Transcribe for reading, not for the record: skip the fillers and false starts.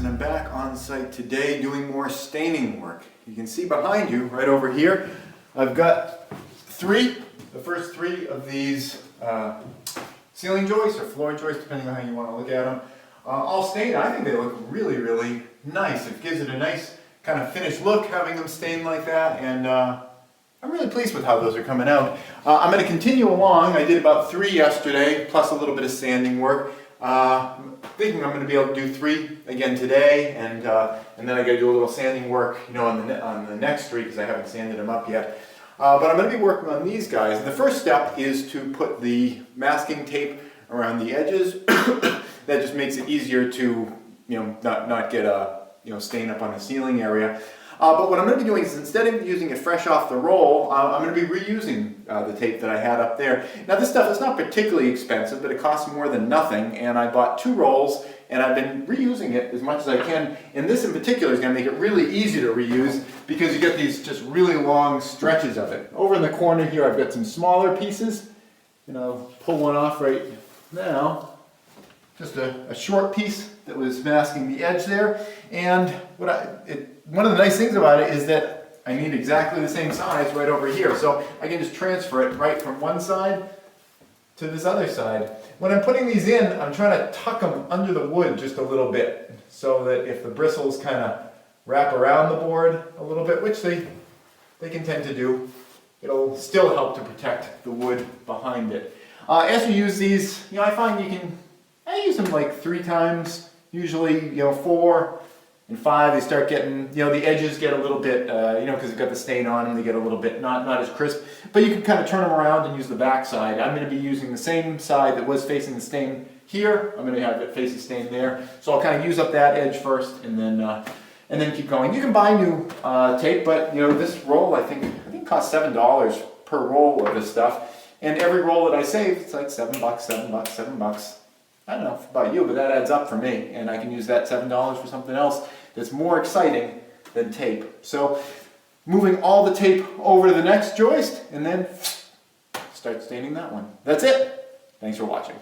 and I'm back on site today doing more staining work. You can see behind you, right over here, I've got the first three of these ceiling joists or floor joists, depending on how you want to look at them. All stained. I think they look really, really nice. It gives it a nice kind of finished look having them stained like that, and I'm really pleased with how those are coming out. I'm going to continue along. I did about 3 yesterday, plus a little bit of sanding work. Thinking I'm going to be able to do 3 again today, and then I got to do a little sanding work, you know, on the next 3 because I haven't sanded them up yet. But I'm going to be working on these guys. And the first step is to put the masking tape around the edges. That just makes it easier to, you know, not get a stain up on the ceiling area. But what I'm going to be doing is, instead of using it fresh off the roll, I'm going to be reusing the tape that I had up there. Now this stuff is not particularly expensive, but it costs more than nothing, and I bought 2 rolls, and I've been reusing it as much as I can. And this in particular is going to make it really easy to reuse because you get these just really long stretches of it. Over in the corner here I've got some smaller pieces, and I'll pull one off right now. Just a short piece that was masking the edge there, and one of the nice things about it is that I need exactly the same size right over here, so I can just transfer it right from one side to this other side. When I'm putting these in, I'm trying to tuck them under the wood just a little bit, so that if the bristles kind of wrap around the board a little bit, which they can tend to do, it'll still help to protect the wood behind it. As you use these, I find I use them like 3 times, usually 4 and 5. They start getting, the edges get a little bit, because they've got the stain on them, they get a little bit not as crisp. But you can kind of turn them around and use the back side. I'm going to be using the same side that was facing the stain here. I'm going to have it face the stain there. So I'll kind of use up that edge first, and then keep going. You can buy new tape, but this roll I think costs $7 per roll of this stuff. And every roll that I save, it's like $7, $7. I don't know about you, but that adds up for me, and I can use that $7 for something else that's more exciting than tape. So moving all the tape over to the next joist, and then start staining that one. That's it. Thanks for watching.